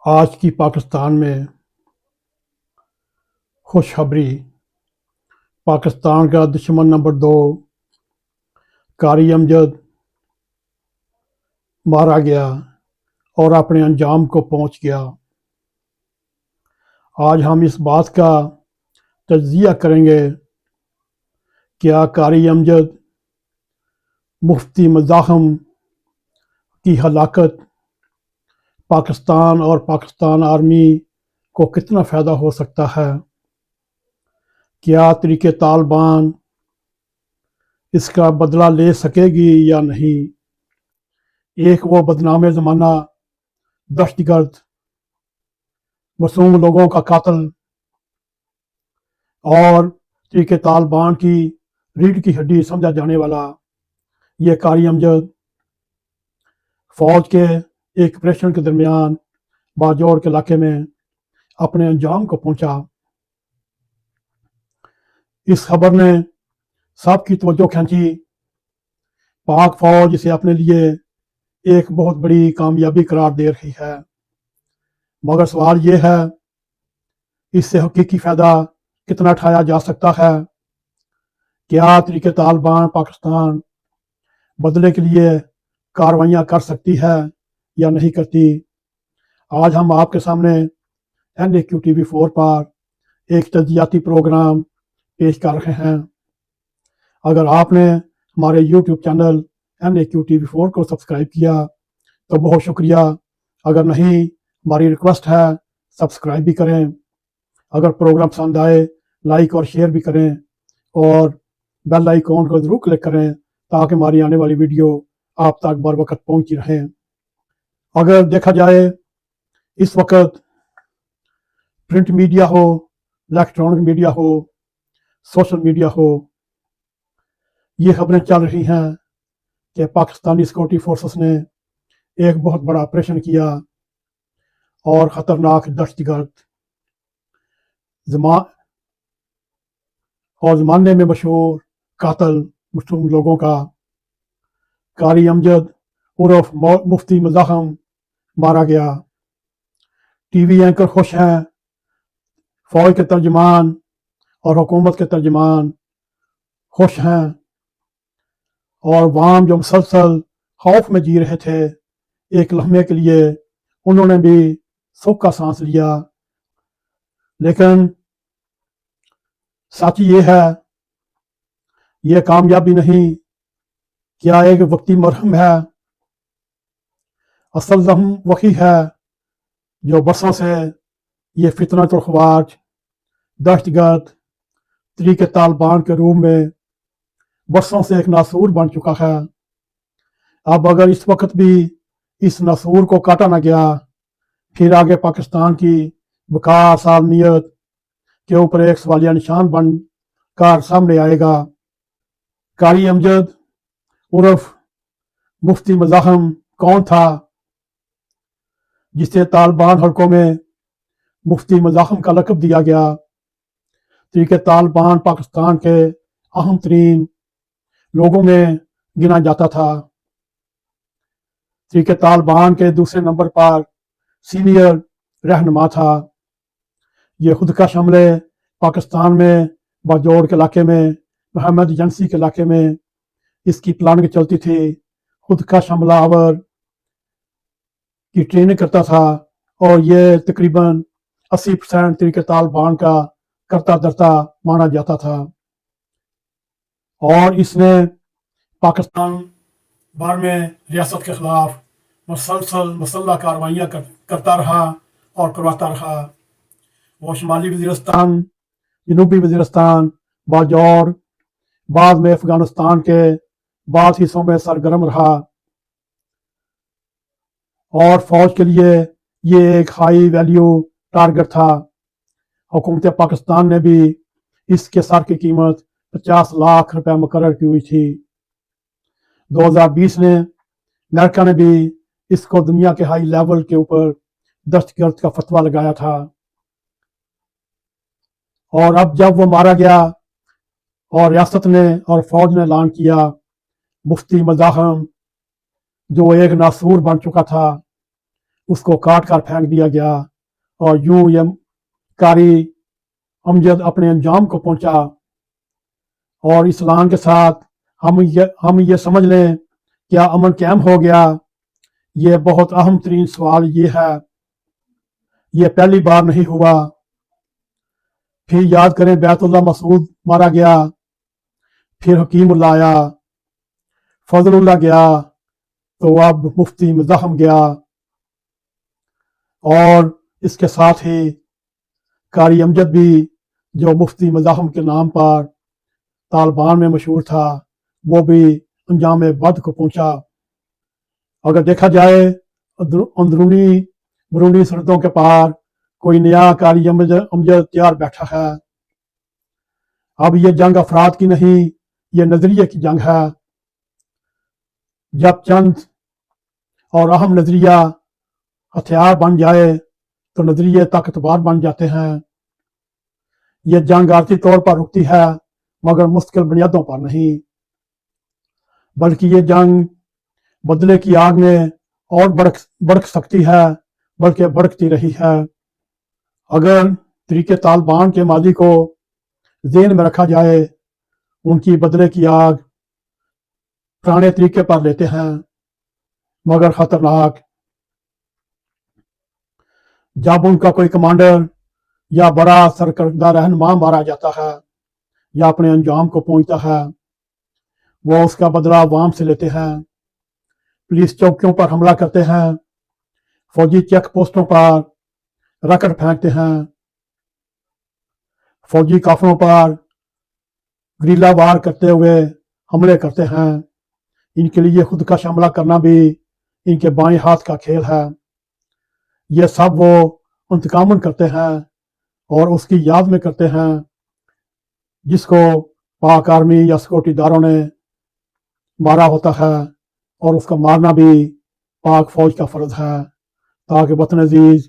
آج کی پاکستان میں خوشخبری، پاکستان کا دشمن نمبر 2 قاری امجد مارا گیا اور اپنے انجام کو پہنچ گیا۔ آج ہم اس بات کا تجزیہ کریں گے کیا قاری امجد مفتی مزاحم کی ہلاکت پاکستان اور پاکستان آرمی کو کتنا فائدہ ہو سکتا ہے؟ کیا تحریک طالبان اس کا بدلہ لے سکے گی یا نہیں؟ ایک وہ بدنام زمانہ دہشت گرد، معصوم لوگوں کا قاتل اور تحریک طالبان کی ریڑھ کی ہڈی سمجھا جانے والا یہ قاری امجد فوج کے ایک آپریشن کے درمیان باجوڑ کے علاقے میں اپنے انجام کو پہنچا۔ اس خبر نے سب کی توجہ کھینچی۔ پاک فوج اسے اپنے لیے ایک بہت بڑی کامیابی قرار دے رہی ہے، مگر سوال یہ ہے اس سے حقیقی فائدہ کتنا اٹھایا جا سکتا ہے؟ کیا تحریک طالبان پاکستان بدلے کے لیے کاروائیاں کر سکتی ہے یا نہیں کرتی؟ آج ہم آپ کے سامنے NAQ TV4 پر ایک تجزیاتی پروگرام پیش کر رہے ہیں۔ اگر آپ نے ہمارے YouTube چینل NAQ TV4 کو سبسکرائب کیا تو بہت شکریہ، اگر نہیں ہماری ریکویسٹ ہے سبسکرائب بھی کریں۔ اگر پروگرام پسند آئے لائک اور شیئر بھی کریں اور بیل آئیکن کو ضرور کلک کریں تاکہ ہماری آنے والی ویڈیو آپ تک بر وقت پہنچی رہیں۔ اگر دیکھا جائے اس وقت پرنٹ میڈیا ہو، الیکٹرانک میڈیا ہو، سوشل میڈیا ہو، یہ خبریں چل رہی ہیں کہ پاکستانی سیکورٹی فورسز نے ایک بہت بڑا آپریشن کیا اور خطرناک دہشت گرد زمانے میں مشہور قاتل معصوم لوگوں کا قاری امجد عرف مفتی مزاحم مارا گیا۔ ٹی وی اینکر خوش ہیں، فوج کے ترجمان اور حکومت کے ترجمان خوش ہیں، اور عوام جو مسلسل خوف میں جی رہے تھے ایک لمحے کے لیے انہوں نے بھی سکھ کا سانس لیا۔ لیکن سچ یہ ہے یہ کامیابی نہیں، کیا ایک وقتی مرہم ہے؟ اصل زخم وہی ہے جو برسوں سے یہ فتنہ ترخواج دہشت گرد تحریک طالبان کے روم میں برسوں سے ایک ناسور بن چکا ہے۔ اب اگر اس وقت بھی اس ناسور کو کاٹا نہ گیا پھر آگے پاکستان کی بقا سالمیت کے اوپر ایک سوالیہ نشان بن کر سامنے آئے گا۔ قاری امجد عرف مفتی مزاحم کون تھا جسے طالبان حلقوں میں مفتی مزاحم کا لقب دیا گیا؟ تحریک طالبان پاکستان کے اہم ترین لوگوں میں گنا جاتا تھا۔ تحریک طالبان کے دوسرے نمبر پر سینئر رہنما تھا۔ یہ خودکش حملے پاکستان میں باجوڑ کے علاقے میں محمد ایجنسی کے علاقے میں اس کی پلاننگ چلتی تھی۔ خودکش حملہ آور کی ٹریننگ کرتا تھا اور یہ تقریباً 80% تحریک طالبان کا کرتا درتا مانا جاتا تھا، اور اس نے پاکستان بھر میں ریاست کے خلاف مسلسل مسلح کارروائیاں کرتا رہا اور کرواتا رہا۔ وہ شمالی وزیرستان، جنوبی وزیرستان، باجوڑ، بعد میں افغانستان کے بعض حصوں میں سرگرم رہا، اور فوج کے لیے یہ ایک ہائی ویلیو ٹارگٹ تھا۔ حکومت پاکستان نے بھی اس کے سر کی قیمت 50 لاکھ روپے مقرر کی ہوئی تھی۔ 2020 میں امریکہ نے بھی اس کو دنیا کے ہائی لیول کے اوپر دہشت گرد کا فتویٰ لگایا تھا، اور اب جب وہ مارا گیا اور ریاست نے اور فوج نے اعلان کیا مفتی مزاحم جو ایک ناسور بن چکا تھا اس کو کاٹ کر پھینک دیا گیا، اور یوں یہ قاری امجد اپنے انجام کو پہنچا۔ اور اس اعلان کے ساتھ ہم یہ سمجھ لیں کیا امن قائم ہو گیا؟ یہ بہت اہم ترین سوال یہ ہے۔ یہ پہلی بار نہیں ہوا۔ پھر یاد کریں بیت اللہ مسعود مارا گیا، پھر حکیم اللہ آیا، فضل اللہ گیا، تو اب مفتی مزاحم گیا، اور اس کے ساتھ ہی قاری امجد بھی جو مفتی مزاحم کے نام پر طالبان میں مشہور تھا، وہ بھی انجام بد کو پہنچا۔ اگر دیکھا جائے اندرونی برونی سرحدوں کے پار کوئی نیا قاری امجد تیار بیٹھا ہے۔ اب یہ جنگ افراد کی نہیں، یہ نظریے کی جنگ ہے۔ جب چند اور اہم نظریہ ہتھیار بن جائے تو نظریے طاقتور بن جاتے ہیں۔ یہ جنگ عارضی طور پر رکتی ہے مگر مستقل بنیادوں پر نہیں، بلکہ یہ جنگ بدلے کی آگ میں اور بڑک سکتی ہے، بلکہ بڑکتی رہی ہے۔ اگر طریقے طالبان کے ماضی کو ذہن میں رکھا جائے، ان کی بدلے کی آگ پرانے طریقے پر لیتے ہیں مگر خطرناک۔ جب ان کا کوئی کمانڈر یا بڑا سرکردہ رہنما مارا جاتا ہے یا اپنے انجام کو پہنچتا ہے، وہ اس کا بدلہ عوام سے لیتے ہیں، پولیس چوکیوں پر حملہ کرتے ہیں، فوجی چیک پوسٹوں پر راکٹ پھینکتے ہیں، فوجی قافلوں پر گریلا وار کرتے ہوئے حملے کرتے ہیں۔ ان کے لیے خودکش حملہ کرنا بھی ان کے بائیں ہاتھ کا کھیل ہے۔ یہ سب وہ انتقاماً کرتے ہیں اور اس کی یاد میں کرتے ہیں جس کو پاک آرمی یا سیکورٹی داروں نے مارا ہوتا ہے، اور اس کا مارنا بھی پاک فوج کا فرض ہے تاکہ وطن عزیز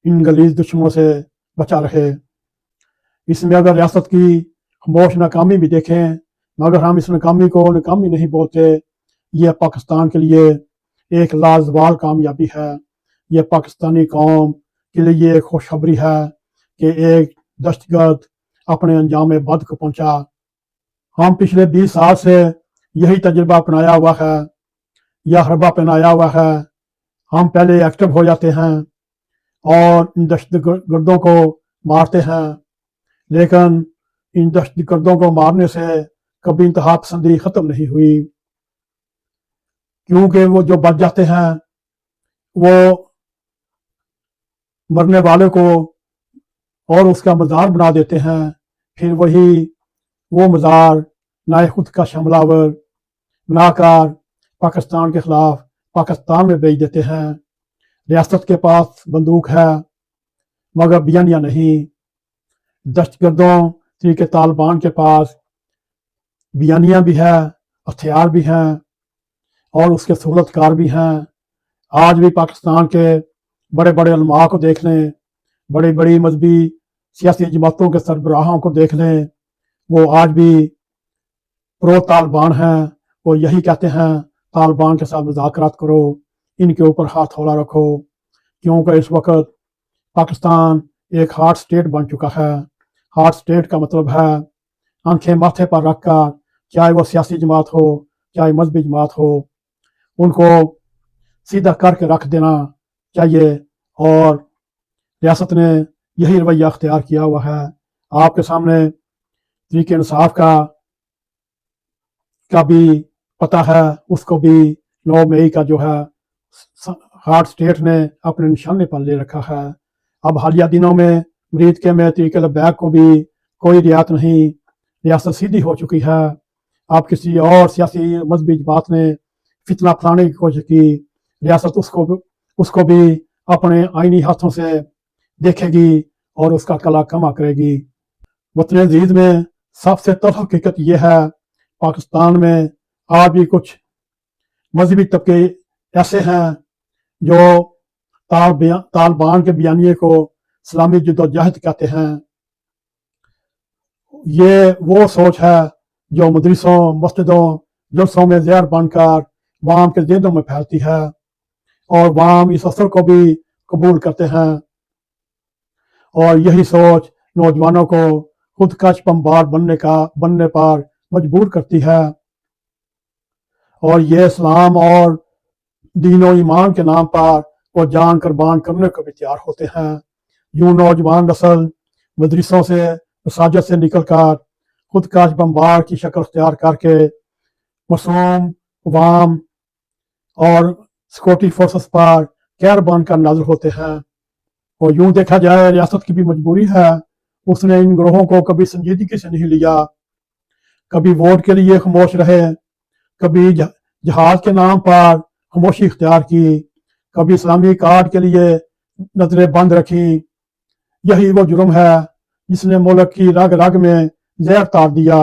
ان غلیظ دشمنوں سے بچا رہے۔ اس میں اگر ریاست کی خاموش ناکامی بھی دیکھیں، مگر ہم اس ناکامی کو ناکامی نہیں بولتے۔ یہ پاکستان کے لیے ایک لازوال کامیابی ہے۔ یہ پاکستانی قوم کے لیے ایک خوشخبری ہے کہ ایک دہشت گرد اپنے انجام بد کو پہنچا۔ ہم پچھلے 20 سال سے یہی تجربہ اپنایا ہوا ہے یا حربہ پہنایا ہوا ہے۔ ہم پہلے ایکٹیو ہو جاتے ہیں اور ان دہشت گردوں کو مارتے ہیں، لیکن ان دہشت گردوں کو مارنے سے کبھی انتہا پسندی ختم نہیں ہوئی، کیونکہ وہ جو بچ جاتے ہیں وہ مرنے والے کو اور اس کا مزار بنا دیتے ہیں، پھر وہ مزار نئے خود کا حملہ آور بنا کر پاکستان کے خلاف پاکستان میں بیچ دیتے ہیں۔ ریاست کے پاس بندوق ہے مگر بیانیہ نہیں۔ دہشت گردوں طریقے طالبان کے پاس بیانیہ بھی ہے، ہتھیار بھی ہیں اور اس کے سہولت کار بھی ہیں۔ آج بھی پاکستان کے بڑے بڑے علماء کو دیکھ لیں، بڑی بڑی مذہبی سیاسی جماعتوں کے سربراہوں کو دیکھ لیں، وہ آج بھی پرو طالبان ہیں۔ وہ یہی کہتے ہیں طالبان کے ساتھ مذاکرات کرو، ان کے اوپر ہاتھ ہولہ رکھو، کیونکہ اس وقت پاکستان ایک ہارٹ سٹیٹ بن چکا ہے۔ ہارٹ سٹیٹ کا مطلب ہے آنکھیں ماتھے پر رکھ کر، چاہے وہ سیاسی جماعت ہو چاہے مذہبی جماعت ہو، ان کو سیدھا کر کے رکھ دینا چاہیے، اور ریاست نے یہی رویہ اختیار کیا ہوا ہے۔ آپ کے سامنے طریق انصاف کا بھی پتہ ہے، اس کو بھی 9 مئی کا جو ہے ہارٹ سٹیٹ نے اپنے نشانے پر لے رکھا ہے۔ اب حالیہ دنوں میں امریکہ میں طریق لبیک کو بھی کوئی رعایت نہیں، ریاست سیدھی ہو چکی ہے۔ اب کسی اور سیاسی مذہبی جماعت نے فتنہ پھیلانے کی کوشش کی، ریاست اس کو بھی اپنے آئینی ہاتھوں سے دیکھے گی اور اس کا کلا کما کرے گی۔ وطن عزیز میں سب سے تلخ حقیقت یہ ہے، پاکستان میں آج بھی کچھ مذہبی طبقے ایسے ہیں جو طالبان کے بیانیے کو اسلامی جدوجہد کہتے ہیں۔ یہ وہ سوچ ہے جو مدرسوں، مسجدوں، جلسوں میں زہر بن کر عوام کے ذہنوں میں پھیلتی ہے۔ اور عوام اس اثر کو بھی قبول کرتے ہیں، اور یہی سوچ نوجوانوں کو خود کش بمبار بننے پر مجبور کرتی ہے، اور یہ اسلام اور دین و ایمان کے نام پر وہ جان قربان کرنے کو بھی تیار ہوتے ہیں۔ یوں نوجوان نسل مدرسوں سے، مساجد سے نکل کر خود کش بمبار کی شکل اختیار کر کے معصوم عوام اور سیکورٹی فورسز پر قہر بن کر نازل ہوتے ہیں۔ اور یوں دیکھا جائے ریاست کی بھی مجبوری ہے، اس نے ان گروہوں کو کبھی سنجیدگی سے نہیں لیا، کبھی ووٹ کے لیے خاموش رہے، کبھی جہاد کے نام پر خاموشی اختیار کی، کبھی اسلامی کارڈ کے لیے نظریں بند رکھی۔ یہی وہ جرم ہے جس نے ملک کی رگ رگ میں زہر تار دیا۔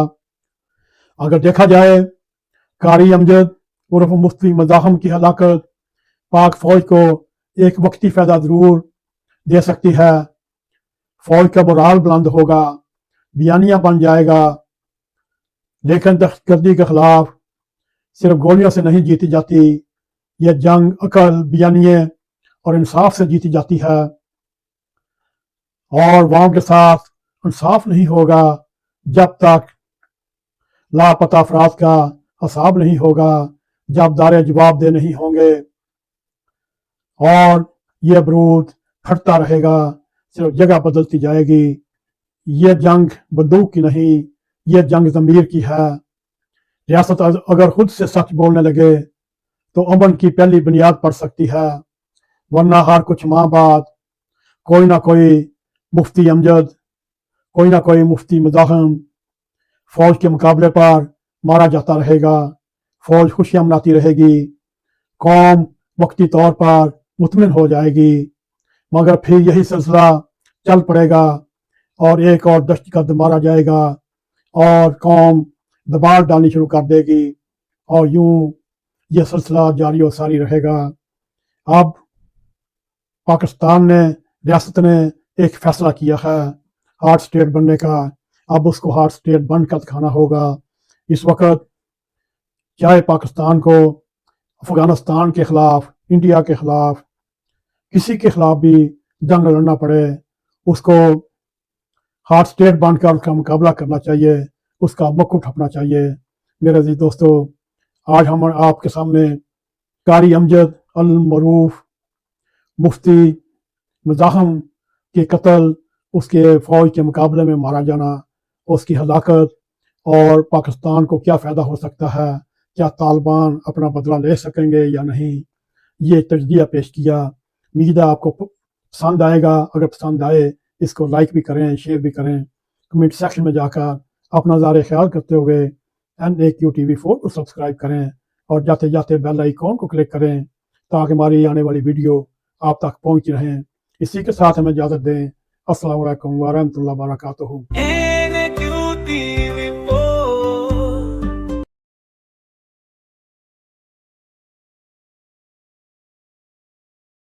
اگر دیکھا جائے قاری امجد عرف مفتی مزاحم کی ہلاکت پاک فوج کو ایک وقتی فائدہ ضرور دے سکتی ہے، فوج کا مورال بلند ہوگا، بیانیہ بن جائے گا، لیکن دہشت گردی کے خلاف صرف گولیوں سے نہیں جیتی جاتی، یہ جنگ عقل، بیانیے اور انصاف سے جیتی جاتی ہے، اور عوام کے ساتھ انصاف نہیں ہوگا جب تک لاپتہ افراد کا حساب نہیں ہوگا، جب دار جواب دہ نہیں ہوں گے، اور یہ برود پھٹتا رہے گا، صرف جگہ بدلتی جائے گی۔ یہ جنگ بندوق کی نہیں، یہ جنگ ضمیر کی ہے۔ ریاست اگر خود سے سچ بولنے لگے تو امن کی پہلی بنیاد پڑ سکتی ہے، ورنہ ہر کچھ ماہ بعد کوئی نہ کوئی مفتی امجد، کوئی نہ کوئی مفتی مزاحم فوج کے مقابلے پر مارا جاتا رہے گا، فوج خوشیاں مناتی رہے گی، قوم وقتی طور پر مطمئن ہو جائے گی، مگر پھر یہی سلسلہ چل پڑے گا اور ایک اور دہشت گرد مارا جائے گا اور قوم دباؤ ڈالنی شروع کر دے گی، اور یوں یہ سلسلہ جاری و ساری رہے گا۔ اب پاکستان نے، ریاست نے ایک فیصلہ کیا ہے ہارٹ اسٹیٹ بننے کا، اب اس کو ہارٹ اسٹیٹ بن کر دکھانا ہوگا۔ اس وقت چاہے پاکستان کو افغانستان کے خلاف، انڈیا کے خلاف، کسی کے خلاف بھی جنگ لڑنا پڑے، اس کو ہارٹ اسٹیٹ بن کر اس کا مقابلہ کرنا چاہیے، اس کا موقع اٹھانا چاہیے۔ میرے عزیز دوستو، آج ہم آپ کے سامنے قاری امجد المعروف مفتی مزاحم کے قتل، اس کے فوج کے مقابلے میں مارا جانا، اس کی ہلاکت، اور پاکستان کو کیا فائدہ ہو سکتا ہے، کیا طالبان اپنا بدلہ لے سکیں گے یا نہیں، یہ تجزیہ پیش کیا۔ امید ہے آپ کو پسند آئے گا، اگر پسند آئے اس کو لائک بھی کریں، شیئر بھی کریں، کمنٹ سیکشن میں جا کر اپنا زار خیال کرتے ہوئے NAQ TV4 کو سبسکرائب کریں، اور جاتے جاتے بیل آئیکن کو کلک کریں تاکہ ہماری آنے والی ویڈیو آپ تک پہنچ رہیں۔ اسی کے ساتھ ہمیں اجازت دیں۔ السلام علیکم ورحمۃ اللہ وبرکاتہ۔